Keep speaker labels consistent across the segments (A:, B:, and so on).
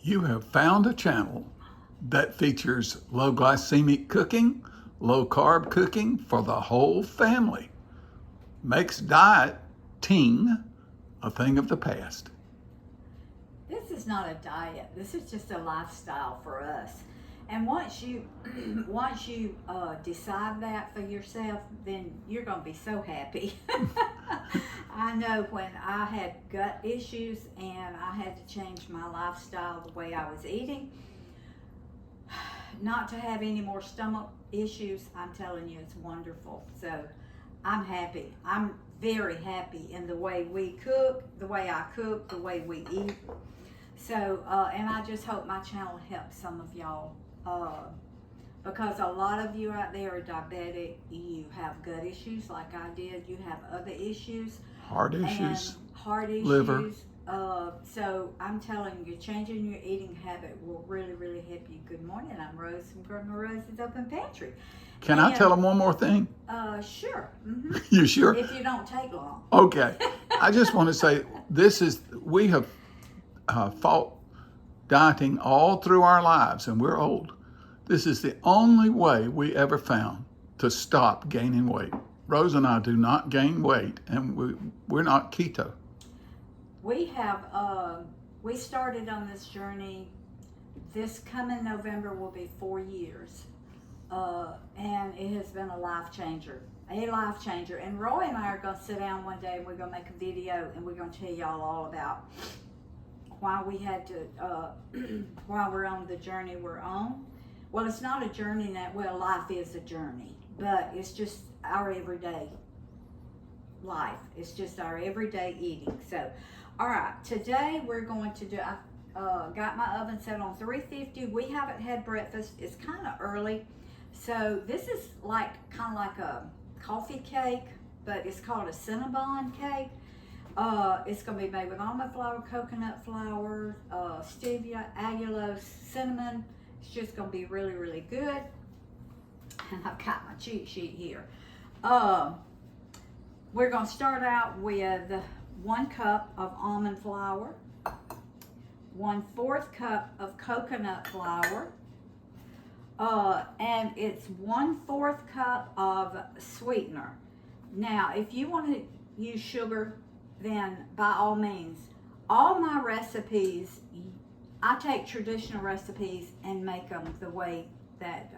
A: You have found a channel that features low glycemic cooking, low carb cooking for the whole family. Makes dieting a thing of the past.
B: This is not a diet. This is just a lifestyle for us. And once you decide that for yourself, then you're going to be so happy. I know when I had gut issues and I had to change my lifestyle, the way I was eating, not to have any more stomach issues, I'm telling you, it's wonderful. So I'm happy. I'm very happy in the way we cook, the way I cook, the way we eat. So, and I just hope my channel helps some of y'all. Because a lot of you out there are diabetic, you have gut issues like I did, you have other issues.
A: Heart issues,
B: heart issues,
A: liver.
B: So I'm telling you, changing your eating habit will really, really help you. Good morning, I'm Rose from Grandma Rose's Open Pantry.
A: Can I tell them one more thing?
B: Sure. Mm-hmm.
A: You sure?
B: If you don't take long.
A: Okay. I just want to say we have fought dieting all through our lives, and we're old. This is the only way we ever found to stop gaining weight. Rose and I do not gain weight, and we're not keto.
B: We started on this journey. This coming November will be 4 years. And it has been a life changer. And Roy and I are going to sit down one day and we're going to make a video and we're going to tell y'all all about why we had to, why we're on the journey we're on. Well, it's not a journey life is a journey, but it's just our everyday life. It's just our everyday eating. So, all right, today we're going to do, I got my oven set on 350. We haven't had breakfast. It's kind of early. So this is kind of like a coffee cake, but it's called a Cinnabon cake. It's going to be made with almond flour, coconut flour, stevia, allulose, cinnamon. It's just going to be really, really good. And I've got my cheat sheet here. We're going to start out with 1 cup of almond flour, 1/4 cup of coconut flour, and it's 1/4 cup of sweetener. Now, if you want to use sugar, then by all means. All my recipes, I take traditional recipes and make them the way that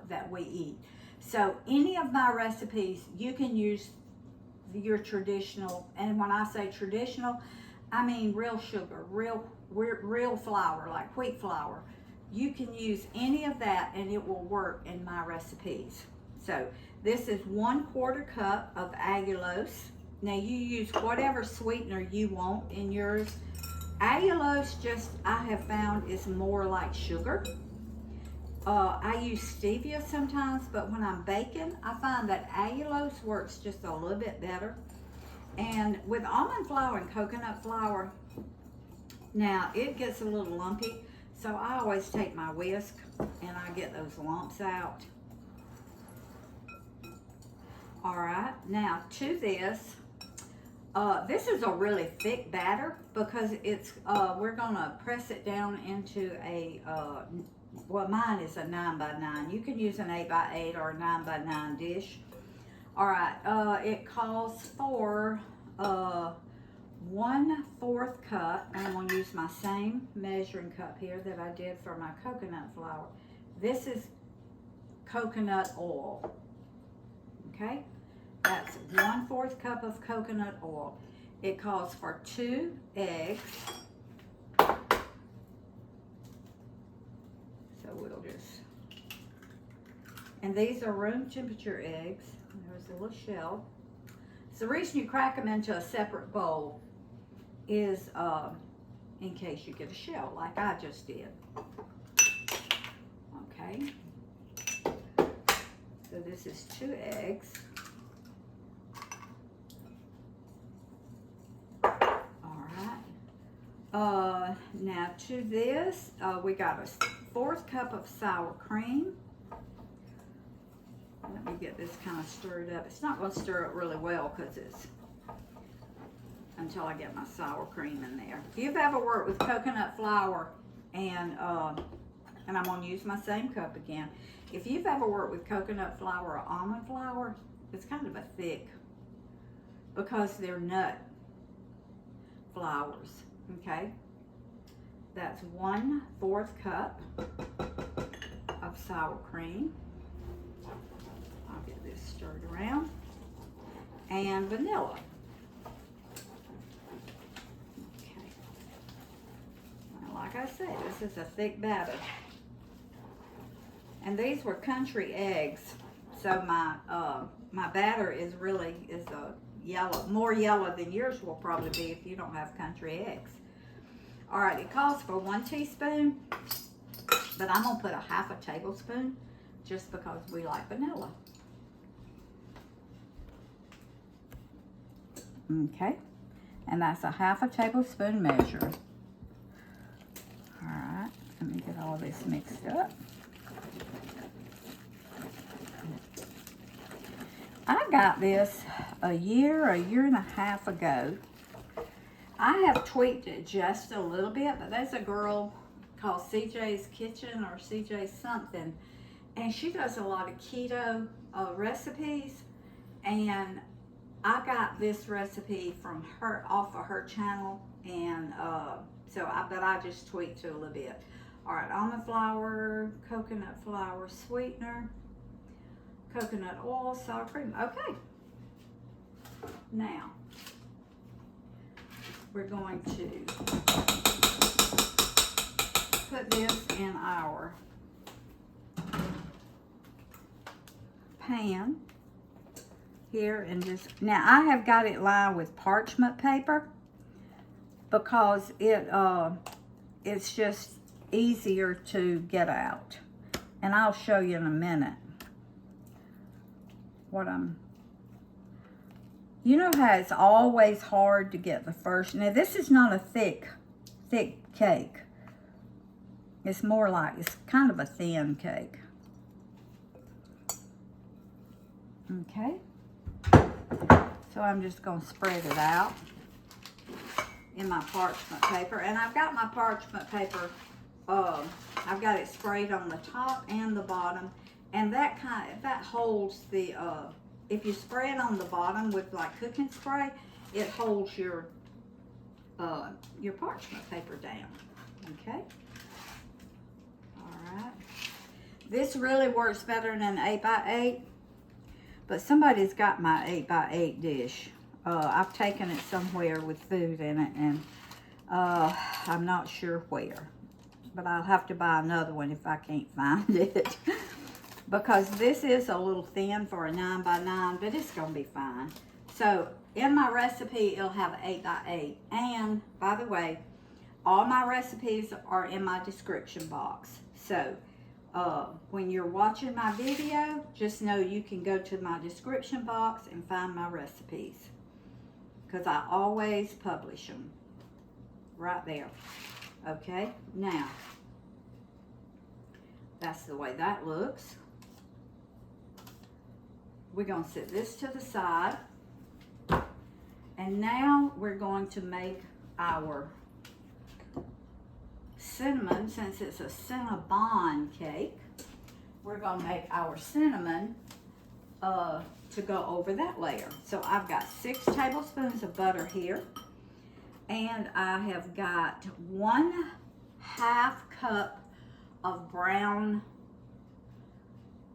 B: that we eat. So any of my recipes, you can use your traditional, and when I say traditional, I mean real sugar, real flour, like wheat flour. You can use any of that and it will work in my recipes. So this is 1/4 cup of allulose. Now you use whatever sweetener you want in yours. Allulose, I have found, is more like sugar. I use stevia sometimes, but when I'm baking, I find that allulose works just a little bit better. And with almond flour and coconut flour, now it gets a little lumpy, so I always take my whisk and I get those lumps out. All right, now to this, this is a really thick batter because it's we're gonna press it down into a well, mine is a 9x9. You can use an 8x8 or a 9x9 dish. All right, it calls for 1/4 cup, and I'm going to use my same measuring cup here that I did for my coconut flour. This is coconut oil. Okay, that's 1/4 cup of coconut oil. It calls for 2 eggs. So we'll just, and these are room temperature eggs. There's a little shell. So the reason you crack them into a separate bowl is in case you get a shell like I just did. Okay. So this is 2 eggs. All right. Now to this, we got a 1/4 cup of sour cream. Let me get this kind of stirred up. It's not going to stir it really well because it's until I get my sour cream in there. If you've ever worked with coconut flour And I'm gonna use my same cup again. If you've ever worked with coconut flour or almond flour, it's kind of a thick because they're nut flours, okay? That's 1/4 cup of sour cream. I'll get this stirred around. And vanilla. Okay. Well, like I said, this is a thick batter. And these were country eggs, so my batter is a yellow, more yellow than yours will probably be if you don't have country eggs. All right, it calls for 1 teaspoon, but I'm gonna put a 1/2 tablespoon just because we like vanilla. Okay, and that's a 1/2 tablespoon measure. All right, let me get all this mixed up. I got this a year and a half ago. I have tweaked it just a little bit, but there's a girl called CJ's Kitchen or CJ's something, and she does a lot of keto recipes, and I got this recipe from her, off of her channel, and but I just tweaked it a little bit. All right, almond flour, coconut flour, sweetener, coconut oil, sour cream. Okay. Now, we're going to put this in our pan here and just, now I have got it lined with parchment paper because it's just easier to get out. And I'll show you in a minute what you know how it's always hard to get the first, now this is not a thick cake. It's more like, it's kind of a thin cake. Okay. So I'm just going to spread it out in my parchment paper. And I've got my parchment paper, I've got it sprayed on the top and the bottom. And that holds the, if you spray it on the bottom with like cooking spray, it holds your parchment paper down, okay? All right. This really works better than an 8x8, but somebody's got my 8x8 dish. I've taken it somewhere with food in it, and I'm not sure where, but I'll have to buy another one if I can't find it. Because this is a little thin for a 9x9, but it's gonna be fine. So in my recipe, it'll have 8x8. And by the way, all my recipes are in my description box. So when you're watching my video, just know you can go to my description box and find my recipes, because I always publish them right there. Okay, now that's the way that looks. We're going to set this to the side, and now we're going to make our cinnamon. Since it's a Cinnabon cake, we're going to make our cinnamon to go over that layer. So I've got 6 tablespoons of butter here, and I have got 1/2 cup of brown,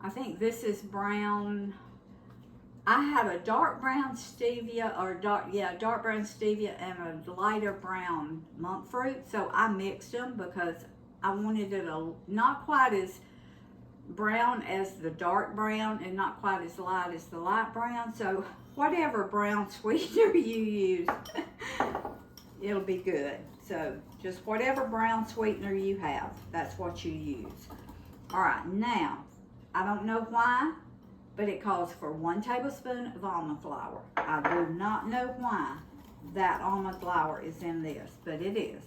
B: I think this is brown, I have a dark brown stevia, or dark brown stevia and a lighter brown monk fruit. So I mixed them because I wanted it not quite as brown as the dark brown and not quite as light as the light brown. So whatever brown sweetener you use, it'll be good. So just whatever brown sweetener you have, that's what you use. All right, now, I don't know why, but it calls for 1 tablespoon of almond flour. I do not know why that almond flour is in this, but it is.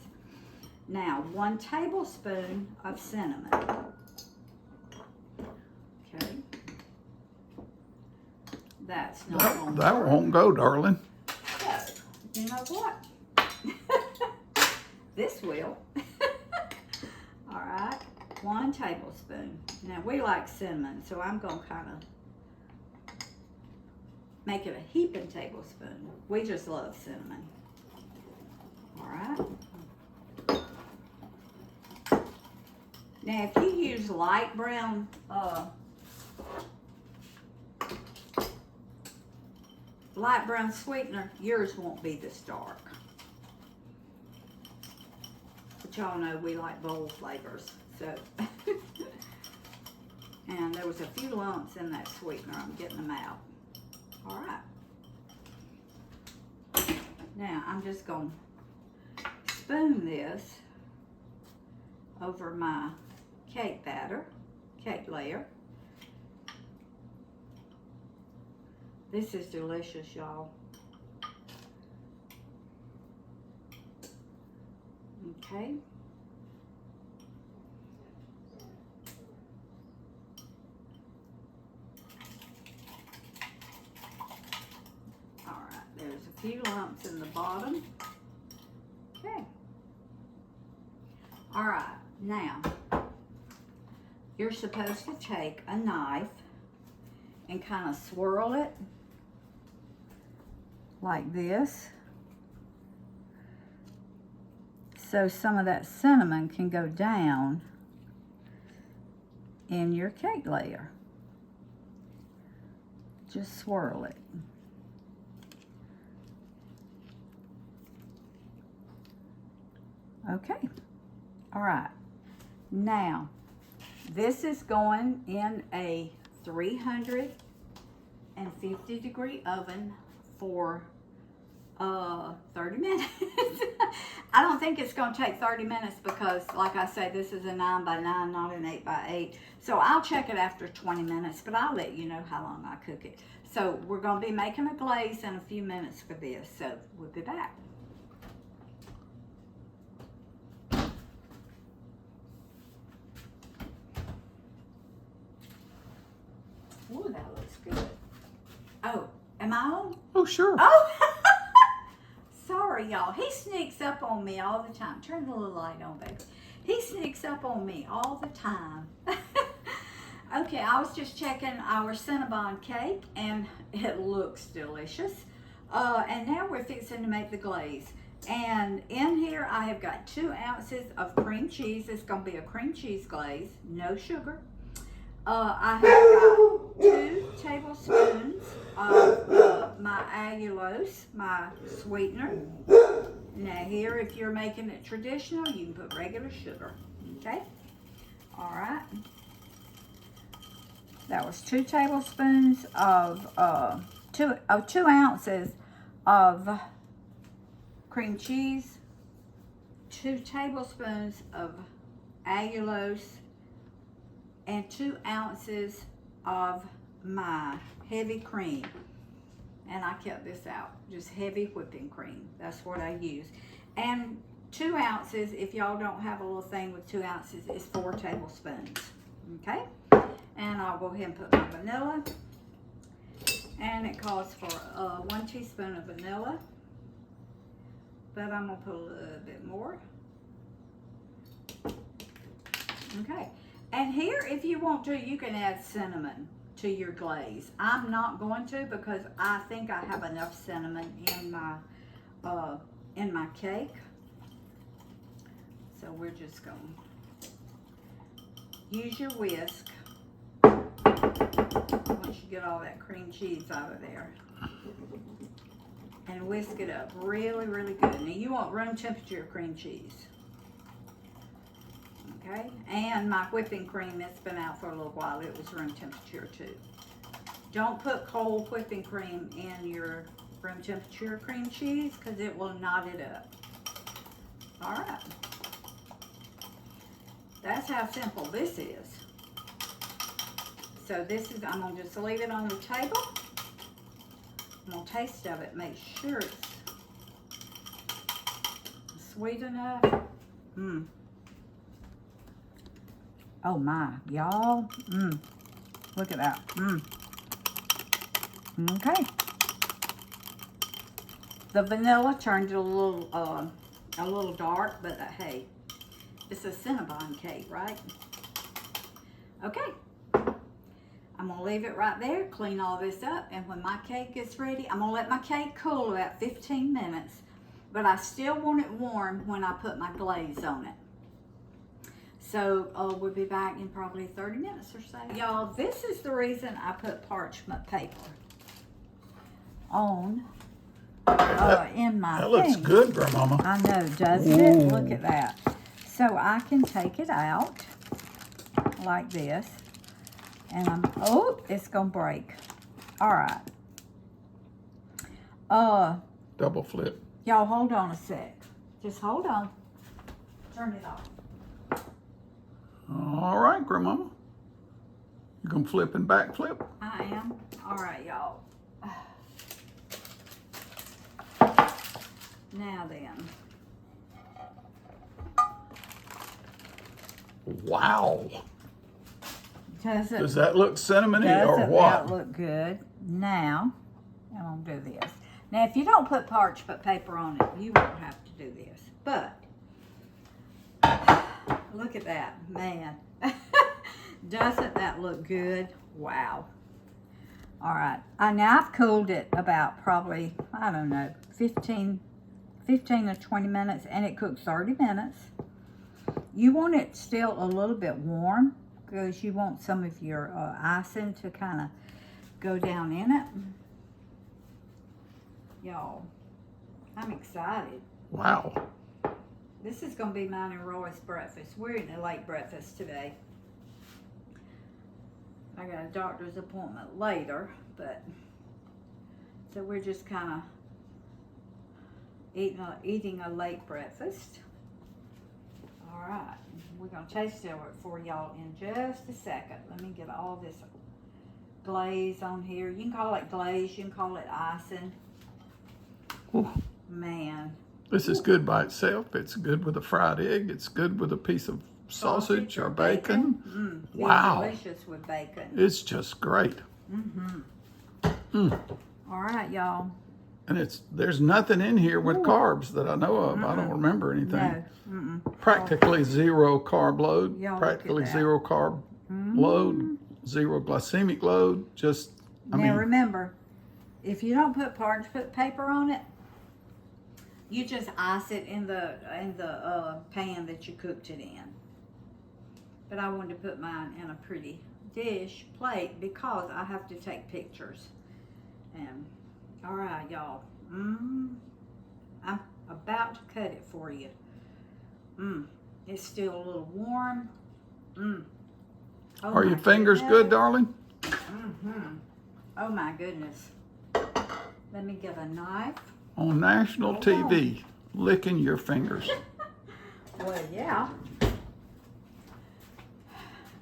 B: Now, 1 tablespoon of cinnamon. Okay. That's not
A: that won't go, darling.
B: So, you know what? This will. 1 tablespoon. Now we like cinnamon, so I'm gonna kind of make it a heaping tablespoon. We just love cinnamon. All right. Now if you use light brown sweetener, yours won't be this dark. But y'all know we like bold flavors, so. And there was a few lumps in that sweetener. I'm getting them out. All right. Now I'm just going to spoon this over my cake layer. This is delicious, y'all. Okay. All right, there's a few lumps in the bottom. Okay. All right, now you're supposed to take a knife and kind of swirl it like this, so some of that cinnamon can go down in your cake layer. Just swirl it. Okay, all right. Now, this is going in a 350 degree oven for 30 minutes. I don't think it's going to take 30 minutes because, like I said, this is a 9 by 9, not an 8 by 8. So I'll check it after 20 minutes, but I'll let you know how long I cook it. So we're going to be making a glaze in a few minutes for this. So we'll be back. Ooh, that looks good. Oh, am I on?
A: Oh, sure.
B: Oh, sorry, y'all. He sneaks up on me all the time. Turn the little light on, baby. He sneaks up on me all the time. Okay, I was just checking our Cinnabon cake, and it looks delicious. And now we're fixing to make the glaze. And in here, I have got 2 ounces of cream cheese. It's going to be a cream cheese glaze, no sugar. I have got 2 tablespoons of my allulose, my sweetener. Now here, if you're making it traditional, you can put regular sugar, okay? All right. That was 2 tablespoons of, 2 ounces of cream cheese, 2 tablespoons of allulose, and 2 ounces of my heavy cream. And I kept this out, just heavy whipping cream. That's what I use. And 2 ounces, if y'all don't have a little thing with 2 ounces, is 4 tablespoons. Okay? And I'll go ahead and put my vanilla. And it calls for 1 teaspoon of vanilla. But I'm gonna put a little bit more. Okay. And here, if you want to, you can add cinnamon to your glaze. I'm not going to because I think I have enough cinnamon in my cake. So we're just going to use your whisk once you get all that cream cheese out of there. And whisk it up really, really good. Now you want room temperature cream cheese. Okay, and my whipping cream, it's been out for a little while. It was room temperature too. Don't put cold whipping cream in your room temperature cream cheese because it will knot it up. All right. That's how simple this is. So this is, I'm gonna just leave it on the table. I'm gonna taste of it, make sure it's sweet enough. Mmm. Oh my, y'all. Mmm. Look at that. Mmm. Okay. The vanilla turned it a little dark, but hey, it's a Cinnabon cake, right? Okay. I'm gonna leave it right there, clean all this up, and when my cake is ready, I'm gonna let my cake cool about 15 minutes, but I still want it warm when I put my glaze on it. So we'll be back in probably 30 minutes or so. Y'all, this is the reason I put parchment paper on in my
A: That looks
B: thing.
A: good, Grandmama.
B: I know, doesn't it? Look at that. So I can take it out like this. And oh, it's gonna break. All right.
A: Double flip.
B: Y'all hold on a sec. Just hold on. Turn it off.
A: All right, Grandmama. You gonna flip and back flip?
B: I am. All right, y'all. Now then.
A: Wow.
B: Does
A: that look cinnamony or
B: Doesn't
A: what?
B: that look good? Now, I'm gonna do this. Now, if you don't put parchment paper on it, you won't have to do this. But look at that, man. Doesn't that look good? Wow. All right. Now I've cooled it about probably, I don't know, 15 to 20 minutes, and it cooks 30 minutes. You want it still a little bit warm because you want some of your icing to kind of go down in it. Y'all, I'm excited.
A: Wow.
B: This is going to be mine and Roy's breakfast. We're eating a late breakfast today. I got a doctor's appointment later, but so we're just kind of eating a late breakfast. All right, we're going to taste it for y'all in just a second. Let me get all this glaze on here. You can call it glaze, you can call it icing.
A: Ooh.
B: Man.
A: This is good by itself. It's good with a fried egg. It's good with a piece of sausage or bacon. Wow.
B: Delicious with bacon.
A: It's just great.
B: All right, y'all.
A: And there's nothing in here with carbs that I know of. I don't remember anything.
B: No.
A: Practically zero carb load.
B: Y'all
A: Practically
B: look at that.
A: zero carb load. Zero glycemic load. Just,
B: Now remember, if you don't put parchment paper on it, you just ice it in the pan that you cooked it in. But I wanted to put mine in a pretty plate because I have to take pictures. And all right, y'all. I'm about to cut it for you. It's still a little warm. Oh,
A: are your fingers good, darling?
B: Oh my goodness. Let me get a knife.
A: On national TV, licking your fingers.
B: Well, yeah.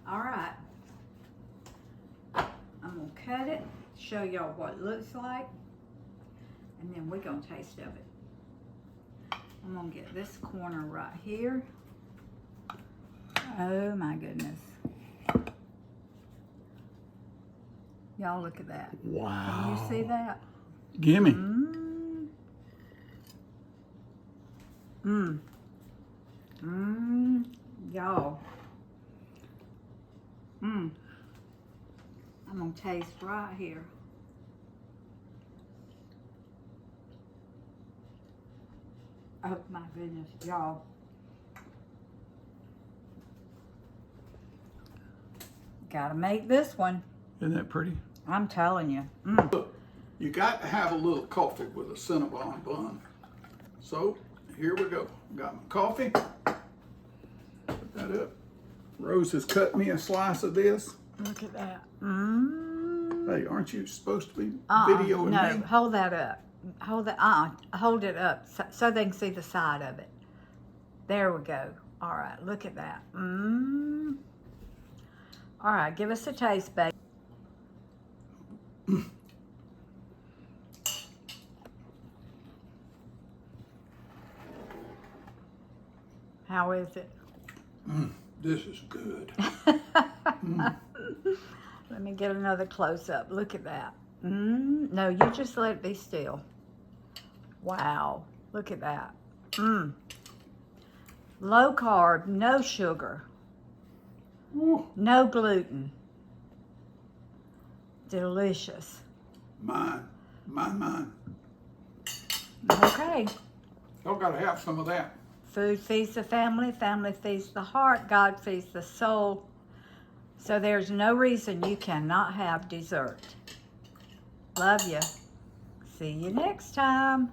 B: All right. I'm gonna cut it, show y'all what it looks like, and then we're gonna taste of it. I'm gonna get this corner right here. Oh my goodness. Y'all look at that.
A: Wow.
B: Can you see that?
A: Gimme.
B: Y'all. I'm gonna taste right here. Oh my goodness, y'all. Gotta make this one.
A: Isn't that pretty?
B: I'm telling you.
A: Look, you got to have a little coffee with a Cinnabon bun. So here we go. Got my coffee. Put that up. Rose has cut me a slice of this.
B: Look at that.
A: Hey, aren't you supposed to be videoing
B: no,
A: me?
B: hold that up. Hold it up so they can see the side of it. There we go. All right, look at that. All right, give us a taste, babe. How is it?
A: This is good.
B: Let me get another close-up. Look at that. No, you just let it be still. Wow, look at that. Low carb, no sugar.
A: Ooh,
B: No gluten. Delicious.
A: mine.
B: Okay.
A: Y'all gotta have some of that.
B: Food feeds the family, family feeds the heart, God feeds the soul. So there's no reason you cannot have dessert. Love you. See you next time.